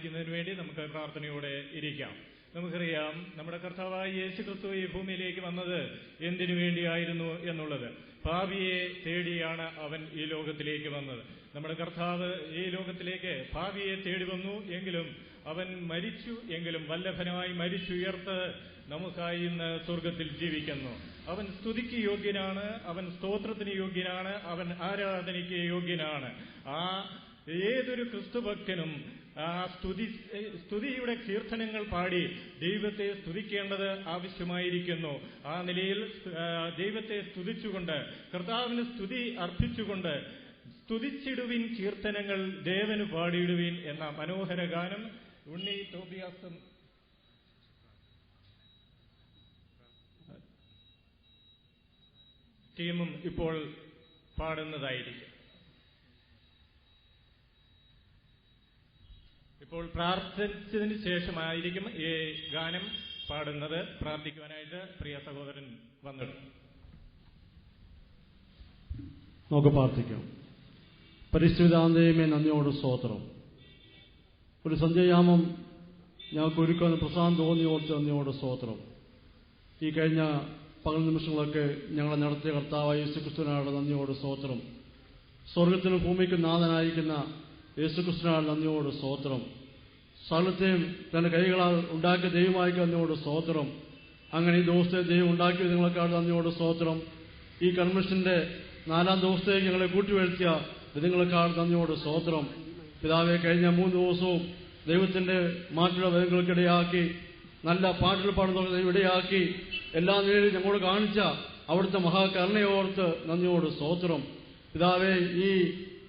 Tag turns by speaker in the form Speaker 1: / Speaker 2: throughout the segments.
Speaker 1: ധ്യാനിക്കുന്നതിന് വേണ്ടി നമുക്ക് പ്രാർത്ഥനയോടെ ഇരിക്കാം. നമുക്കറിയാം, നമ്മുടെ കർത്താവായ യേശുക്രിസ്തു ഈ ഭൂമിയിലേക്ക് വന്നത് എന്തിനു വേണ്ടിയായിരുന്നു എന്നുള്ളത്. പാപിയെ തേടിയാണ് അവൻ ഈ ലോകത്തിലേക്ക് വന്നത്. നമ്മുടെ കർത്താവ് ഈ ലോകത്തിലേക്ക് പാപിയെ തേടി വന്നു എങ്കിലും അവൻ മരിച്ചു എങ്കിലും വല്ലഭനായി മരിച്ചുയർത്ത് നമുക്കായി ഇന്ന് സ്വർഗത്തിൽ ജീവിക്കുന്നു. അവൻ സ്തുതിക്ക് യോഗ്യനാണ്, അവൻ സ്തോത്രത്തിന് യോഗ്യനാണ്, അവൻ ആരാധനയ്ക്ക് യോഗ്യനാണ്. ഏതൊരു ക്രിസ്തുഭക്തനും സ്തുതിയുടെ കീർത്തനങ്ങൾ പാടി ദൈവത്തെ സ്തുതിക്കേണ്ടത് ആവശ്യമായിരിക്കുന്നു. ആ നിലയിൽ ദൈവത്തെ സ്തുതിച്ചുകൊണ്ട്, കർത്താവിന് സ്തുതി അർപ്പിച്ചുകൊണ്ട് സ്തുതിച്ചിടുവിൻ കീർത്തനങ്ങൾ ദേവന് പാടിയിടുവിൻ എന്ന മനോഹര ഗാനം ഉണ്ണി തോബിയാസും ടീമും ഇപ്പോൾ പാടുന്നതായിരിക്കും. ഇപ്പോൾ പ്രാർത്ഥിച്ചതിന് ശേഷമായിരിക്കും ഈ ഗാനം പാടുന്നത്. പ്രാർത്ഥിക്കുവാനായിട്ട് പ്രിയ സഹോദരൻ വന്നിടും.
Speaker 2: നമുക്ക് പ്രാർത്ഥിക്കാം. പരിശുദ്ധാന്തയമേ, നന്ദിയോട് സ്തോത്രം. ഒരു സന്ധ്യായാമം ഞങ്ങൾക്ക് ഒരുക്കുന്ന പ്രസാദം തോന്നിയോർത്ത് നന്ദിയോട് സ്തോത്രം. ഈ കഴിഞ്ഞ പകൽ നിമിഷങ്ങളൊക്കെ ഞങ്ങളെ നടത്തിയ കർത്താവായ യേശുക്രിസ്തുവിനാണ് നന്ദിയോട് സ്തോത്രം. സ്വർഗത്തിനും ഭൂമിക്കും നാഥനായിരിക്കുന്ന യേശുക്രിസ്തുവിനാണ് നന്ദിയോട് സ്തോത്രം. സകലത്തെയും തന്റെ കൈകളാൽ ഉണ്ടാക്കിയ ദൈവമായിരിക്കും നന്ദിയോട് സ്തോത്രം. അങ്ങനെ ഈ ദിവസത്തെ ദൈവം ഉണ്ടാക്കിയ നിങ്ങളെക്കാൾ നന്ദിയോട് സ്തോത്രം. ഈ കൺവെൻഷന്റെ 4-ാം ദിവസത്തേക്ക് ഞങ്ങളെ കൂട്ടിവരുത്തിയ നിങ്ങളെക്കാൾ നന്ദിയോട് സ്തോത്രം. പിതാവെ, കഴിഞ്ഞ 3 ദിവസവും ദൈവത്തിന്റെ മാറ്റുള്ള വേദങ്ങൾക്കിടയാക്കി, നല്ല പാട്ടുകൾ പാടുന്ന ഇടയാക്കി, എല്ലാ നിലയിലും ഞങ്ങളോട് കാണിച്ച അവിടുത്തെ മഹാകരുണയോർത്ത് നന്ദിയോട് സ്തോത്രം. പിതാവെ, ഈ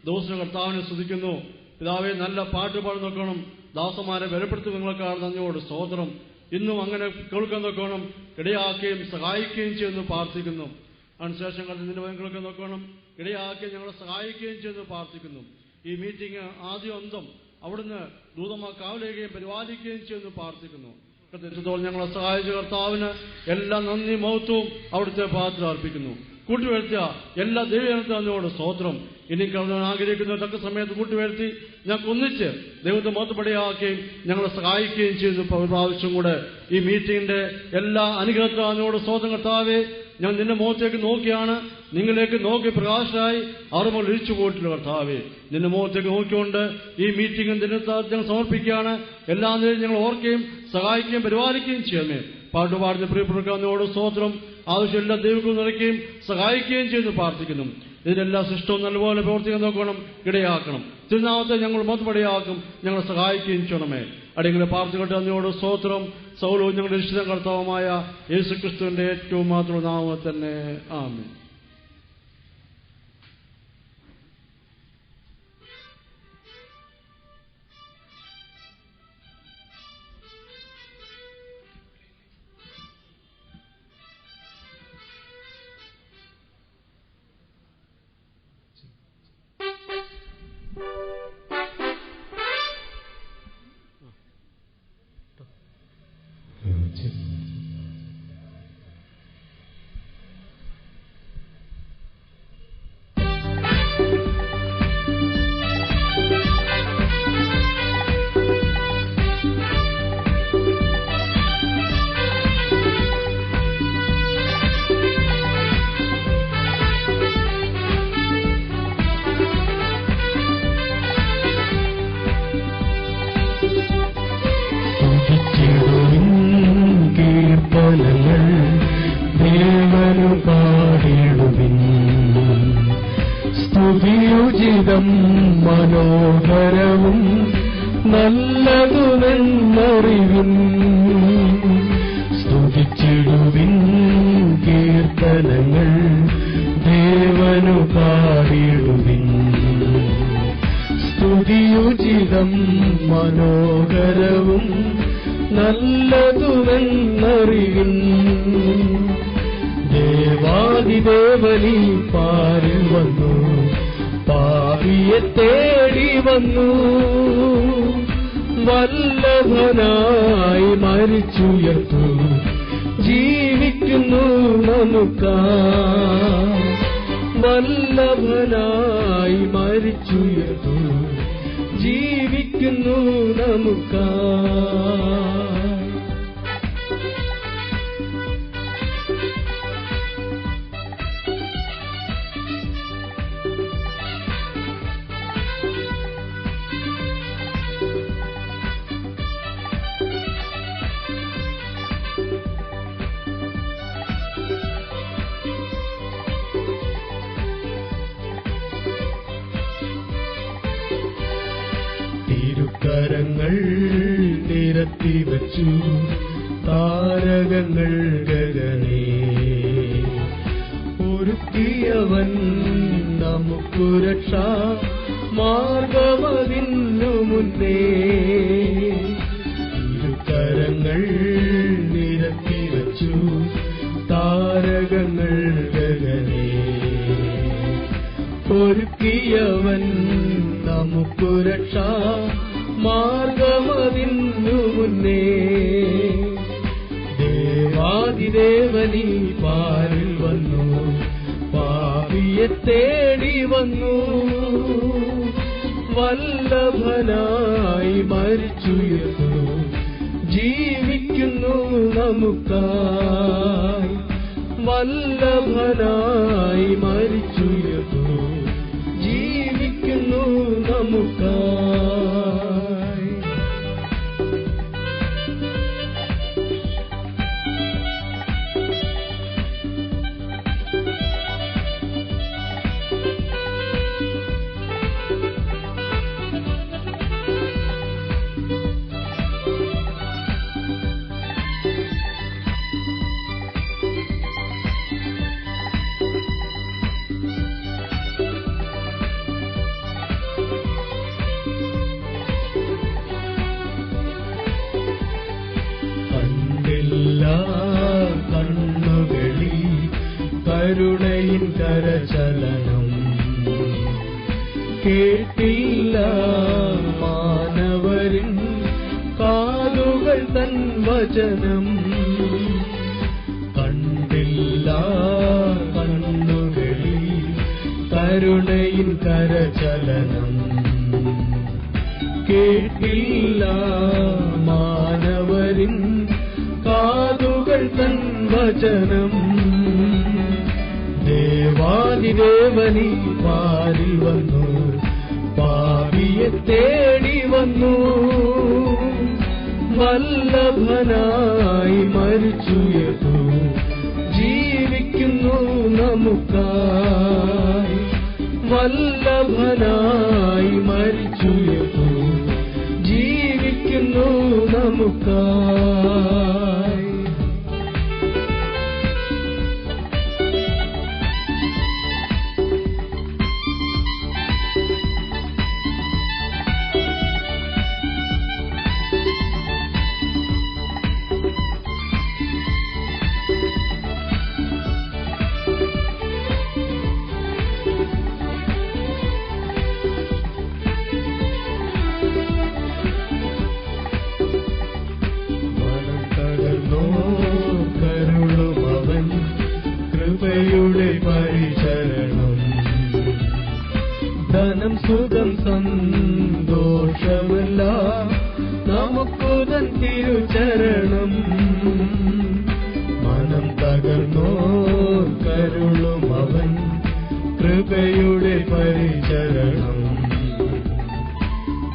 Speaker 2: ദിവസം കർത്താവിനെ സ്തുതിക്കുന്നു. പിതാവെ, നല്ല പാട്ട് പാടുന്നോക്കണം ദാസന്മാരെ ബലപ്പെടുത്തും നിങ്ങളെക്കാൾ നന്ദിയോട് സ്തോത്രം. ഇന്നും അങ്ങനെ കേൾക്കാൻ നോക്കണം, ഇടയാക്കുകയും സഹായിക്കുകയും ചെയ്യുന്നു പ്രാർത്ഥിക്കുന്നു. അതിനുശേഷം നിന്റെ വേദങ്ങളൊക്കെ നോക്കണം, ഇടയാക്കി ഞങ്ങളെ സഹായിക്കുകയും ചെയ്യുന്നു പ്രാർത്ഥിക്കുന്നു. ഈ മീറ്റിംഗ് ആദ്യം അന്തം അവിടുന്ന് ദൂതമാ കാവലേക്കുകയും പരിപാലിക്കുകയും ചെയ്യുന്നു പ്രാർത്ഥിക്കുന്നു. ഞങ്ങളെ സഹായിച്ച കർത്താവിന് എല്ലാ നന്ദി മഹത്വവും അവിടുത്തെ പാത്രം അർപ്പിക്കുന്നു. കൂട്ടിവരുത്തിയ എല്ലാ ദൈവജനത്തെ നന്ദിയോട് സ്തോത്രം. ഇനി ആഗ്രഹിക്കുന്ന തക്ക സമയത്ത് കൂട്ടിവരുത്തി ഞങ്ങൾക്ക് ഒന്നിച്ച് ദൈവത്തെ മഹത്വപടിയാക്കുകയും ഞങ്ങളെ സഹായിക്കുകയും ചെയ്യുന്നു. പ്രാവശ്യം കൂടെ ഈ മീറ്റിംഗിന്റെ എല്ലാ അനുഗ്രഹത്തോട് സ്തോത്രം. കർത്താവെ, ഞാൻ നിന്റെ മുഖത്തേക്ക് നോക്കിയാണ്, നിങ്ങളിലേക്ക് നോക്കി പ്രകാശനായി ആറുമ്പോൾ ഇഴിച്ചു പോയിട്ടില്ല. കർത്താവെ, നിന്റെ മുഖത്തേക്ക് നോക്കിക്കൊണ്ട് ഈ മീറ്റിംഗ് നിന്റെ ഞങ്ങൾ സമർപ്പിക്കുകയാണ്. എല്ലാ നേരം ഞങ്ങൾ ഓർക്കുകയും സഹായിക്കുകയും പരിപാലിക്കുകയും ചെയ്യണമേ. പാട്ടുപാടുന്ന പ്രിയപ്പെട്ടവരോട് സ്തോത്രം. ആവശ്യം എല്ലാ ദൈവങ്ങളും നിറയ്ക്കുകയും സഹായിക്കുകയും ചെയ്യുന്നു പ്രാർത്ഥിക്കുന്നു. ഇതിനെല്ലാ സൃഷ്ടവും നല്ലപോലെ പ്രവർത്തിക്കാൻ നോക്കണം, ഇടയാക്കണം. തിരുനാമത്തെ ഞങ്ങൾ മതപടിയാക്കും, ഞങ്ങളെ സഹായിക്കുകയും ചെയ്യണമേ. അടിയങ്ങളെ പ്രാർത്ഥിക്കട്ടെ. അതിനോട് സ്തോത്രം. സൗലവും ഞങ്ങളുടെ രക്ഷിത കർത്താവുമായ യേശുക്രിസ്തുവിന്റെ ഏറ്റവും മാത്രം നാമത്തിൽ തന്നെ ആമേൻ.
Speaker 3: മനോഹരവും നല്ലതുമെന്നറിവിൻ സ്തുതിച്ചിടുവിൻ കീർത്തനങ്ങൾ ദേവനു പാടിടുവിൻ. സ്തുതിയുചിതം മനോഹരവും നല്ലതുമെന്നറിവിൻ. ദേവാദിദേവനീ പാരിൽ വന്നു, പാപിയെ തേടി വന്നു. വല്ലഭനായി മരിച്ചുയർത്തു, ജീവിക്കുന്നു നമുക്കായി. വല്ലഭനായി മരിച്ചുയർത്തു, ജീവിക്കുന്നു ജീവിക്കുന്നു നമുക്കായി. തിരുക്കരങ്ങൾ നിരത്തി വച്ചു താരകങ്ങൾ ഗഗനേ, ഒരുക്കിയവൻ നമുക്കു രക്ഷാ മാർഗമതിന്നു മുന്നേ. തിരുക്കരങ്ങൾ നിരത്തി വച്ചു താരകങ്ങൾ ഗഗനേ, ഒരുക്കിയവൻ നമുക്കു രക്ഷാ മാർഗമതിന്നു മുന്നേ. ദേവാദിദേവനീ പാരിൽ വന്നു, പാപിയെ തേടി വന്നു, വല്ലഭനായി മരിച്ചുയർന്നു, ജീവിക്കുന്നു നമുക്കായി. വല്ലഭനായി മരിച്ചുയർന്നു, ജീവിക്കുന്നു നമുക്കായി. കണ്ണുകളിൽ കരുണയിൻ കരചലനം, കേട്ടില്ല മാനവരിൻ കാതുകൾ തൻ വചനം. കണ്ടില്ല കണ്ണുകളിൽ കരുണയിൻ കരചലനം, കേട്ടില്ല മാനവരിൻ കാതുകൾ തൻ വചനം. ദേവാദിദേവനീ പാരിൽ വന്നു, പാപിയെ തേടി വന്നു, വല്ലഭനായി മരിച്ചുയർന്നു, ജീവിക്കുന്നു നമുക്കായി. വല്ലഭനായി മരിച്ചുയർന്നു, ജീവിക്കുന്നു നമുക്കായി. കൃപയുടെ പരിചരണം, ധനം സുഖം സന്തോഷമല്ല നമുക്കു തൻ തിരുചരണം. മനം തകർന്നോ കരുളും അവൻ, കൃപയുടെ പരിചരണം,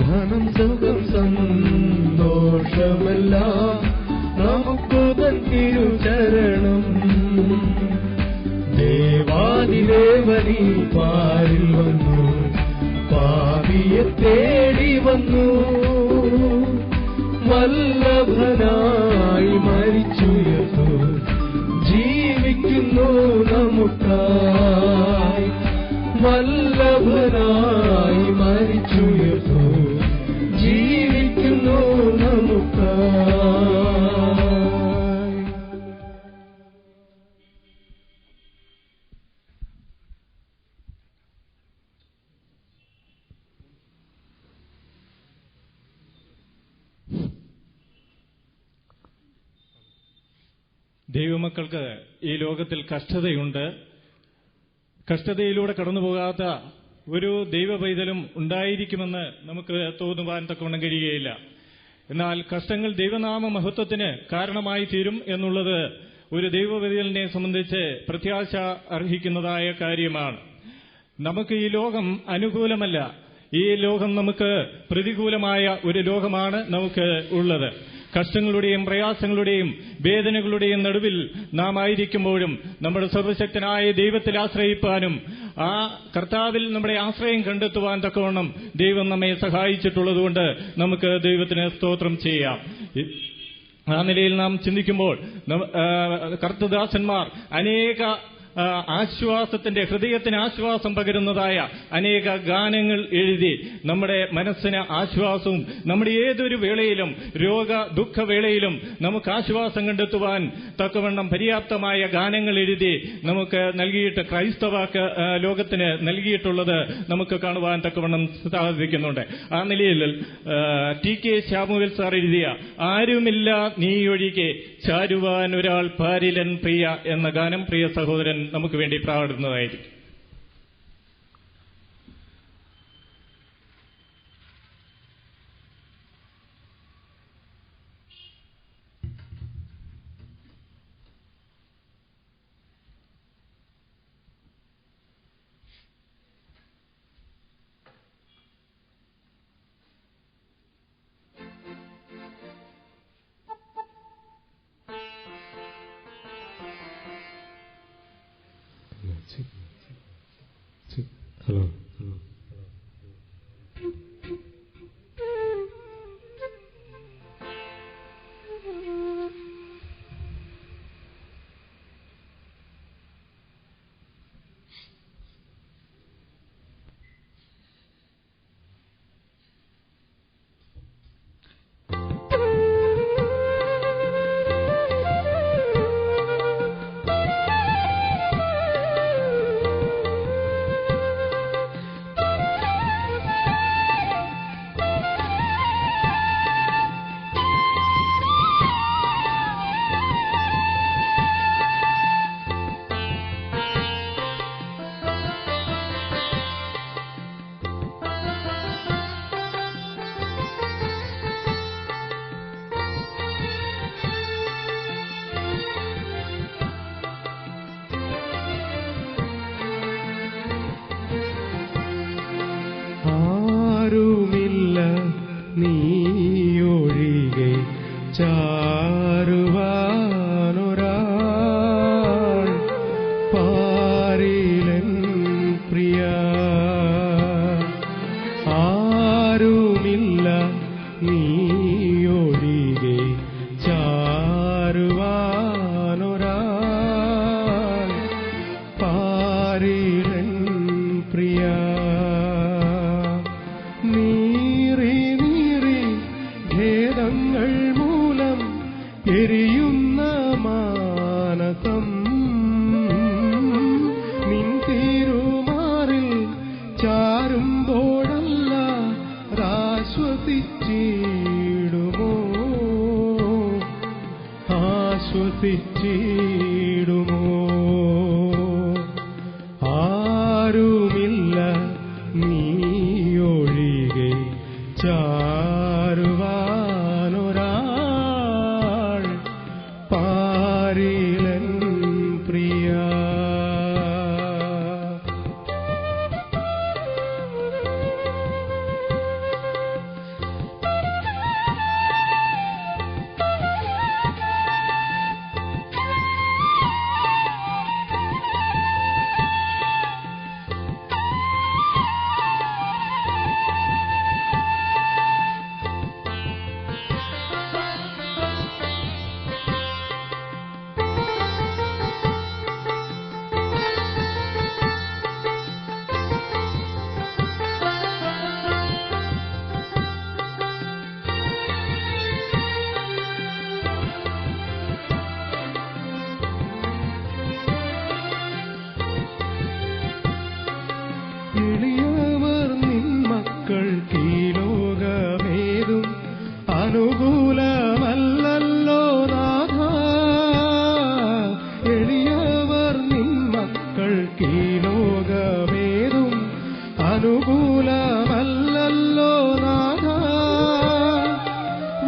Speaker 3: ധനം സുഖം സന്തോഷമല്ല നമുക്കു തൻ തിരുചരണം. ദേവാദിദേവനീ പാരിൽ വന്നു, പാപിയെ തേടി വന്നു, വല്ലഭനായി മരിച്ചുയർന്നു, ജീവിക്കുന്നു നമുക്കായി. വല്ലഭനായി മരിച്ചുയർന്നു, ജീവിക്കുന്നു നമുക്കായി.
Speaker 1: ദൈവമക്കൾക്ക് ഈ ലോകത്തിൽ കഷ്ടതയുണ്ട്. കഷ്ടതയിലൂടെ കടന്നുപോകാത്ത ഒരു ദൈവപൈതലും ഉണ്ടായിരിക്കുമെന്ന് നമുക്ക് തോന്നുവാൻ തക്കവണ്ണം കഴിയുകയില്ല. എന്നാൽ കഷ്ടങ്ങൾ ദൈവനാമ മഹത്വത്തിന് കാരണമായി തീരും എന്നുള്ളത് ഒരു ദൈവപൈതലിനെ സംബന്ധിച്ച് പ്രത്യാശ അർഹിക്കുന്നതായ കാര്യമാണ്. നമുക്ക് ഈ ലോകം അനുകൂലമല്ല. ഈ ലോകം നമുക്ക് പ്രതികൂലമായ ഒരു ലോകമാണ് നമുക്ക് ഉള്ളത്. കഷ്ടങ്ങളുടെയും പ്രയാസങ്ങളുടെയും വേദനകളുടെയും നടുവിൽ നാം ആയിരിക്കുമ്പോഴും നമ്മുടെ സർവശക്തനായ ദൈവത്തിൽ ആശ്രയിപ്പാനും ആ കർത്താവിൽ നമ്മുടെ ആശ്രയം കണ്ടെത്തുവാൻ തക്കവണ്ണം ദൈവം നമ്മെ സഹായിച്ചിട്ടുള്ളതുകൊണ്ട് നമുക്ക് ദൈവത്തിന് സ്തോത്രം ചെയ്യാം. ആ നിലയിൽ നാം ചിന്തിക്കുമ്പോൾ കർത്തദാസന്മാർ അനേക ആശ്വാസത്തിന്റെ ഹൃദയത്തിന് ആശ്വാസം പകരുന്നതായ അനേക ഗാനങ്ങൾ എഴുതി നമ്മുടെ മനസ്സിന് ആശ്വാസവും നമ്മുടെ ഏതൊരു വേളയിലും രോഗ ദുഃഖവേളയിലും നമുക്ക് ആശ്വാസം കണ്ടെത്തുവാൻ തക്കവണ്ണം പര്യാപ്തമായ ഗാനങ്ങൾ എഴുതി നമുക്ക് നൽകിയിട്ട് ക്രൈസ്തവ ലോകത്തിന് നൽകിയിട്ടുള്ളത് നമുക്ക് കാണുവാൻ തക്കവണ്ണം സാധിക്കുന്നുണ്ട്. ആ നിലയിൽ ടി.കെ. ശാമുവേൽ സാർ എഴുതിയ ആരുമില്ല നീയൊഴികെ ചാരുവാൻ ഒരാൾ പാരിലൻ പ്രിയ എന്ന ഗാനം പ്രിയ സഹോദരൻ നമുക്ക് വേണ്ടി പ്രാർത്ഥിക്കുന്നതായിരിക്കും.
Speaker 3: Hello.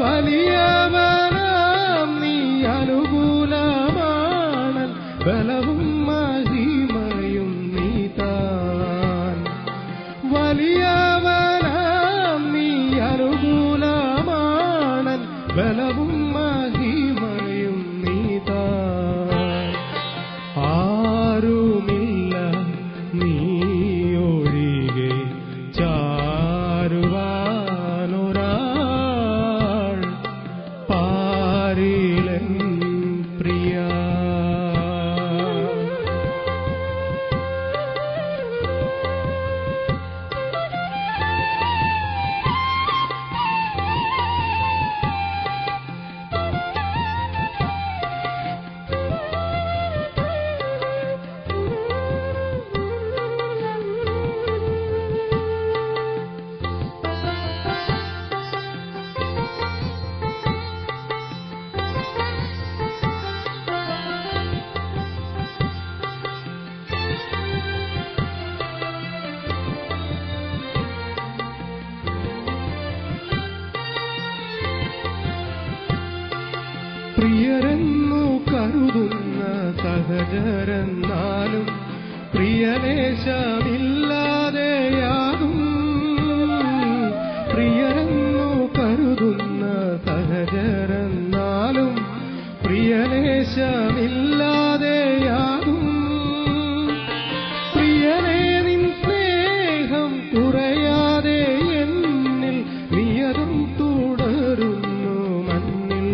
Speaker 4: വലിയവനാം നീ അനുകൂലമാണൻ ബലവും മഹിമയും നീ താൻ വലിയവനാം നീ അനുകൂലമാണൻ ബലവും മഹിമയും നീ താൻ ആരുമില്ല നീ ഒഴികെ ചാരുവാനൊരാൾ പാരിലൻ പ്രിയ പ്രിയരെന്നു കരുതുന്ന സഹചരെന്നാലും പ്രിയലേശമില്ലാതെയാകും പ്രിയരെന്നു കരുതുന്ന സഹചരെന്നാലും പ്രിയലേശമില്ലാതെയാകും പ്രിയനേ നിൻ സ്നേഹം കുറയാതെ എന്നിൽ നിയതം തുടരുന്നു മണ്ണിൽ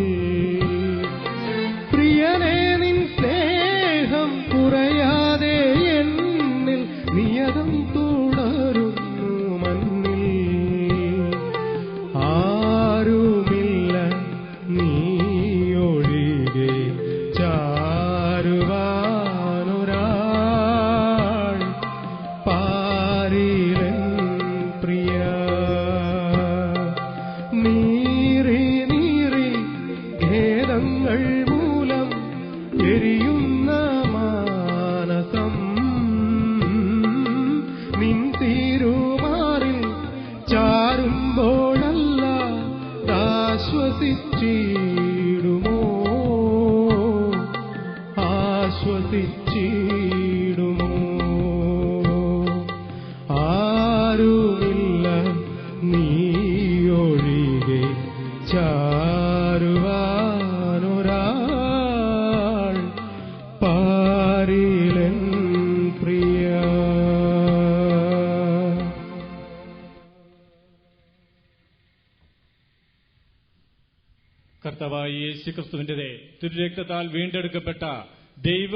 Speaker 4: പ്രിയനേ നിൻ സ്നേഹം കുറയാതെ എന്നിൽ നിയതം തുടരുന്നു മണ്ണിൽ ആരുമില്ല നീ ഒഴികെ ചാരുവാനൊരാൾ പാരിലൻ പ്രിയ നീറി നീറി ഖേദങ്ങൾ മൂലം എരിയുന്ന മാനസം നിൻ തിരുമാറിൽ ചാരുമ്പോഴല്ല ആശ്വസിച്ചിടുമോ ആശ്വസിച്ചിടുമോ ആരുമില്ല നീ ഒഴികെ ചാരുവാനൊരാൾ പാരിലൻ പ്രിയ
Speaker 1: കർത്താവായ യേശുക്രിസ്തുവിന്റെ തിരുരക്തത്താൽ വീണ്ടെടുക്കപ്പെട്ട ദൈവ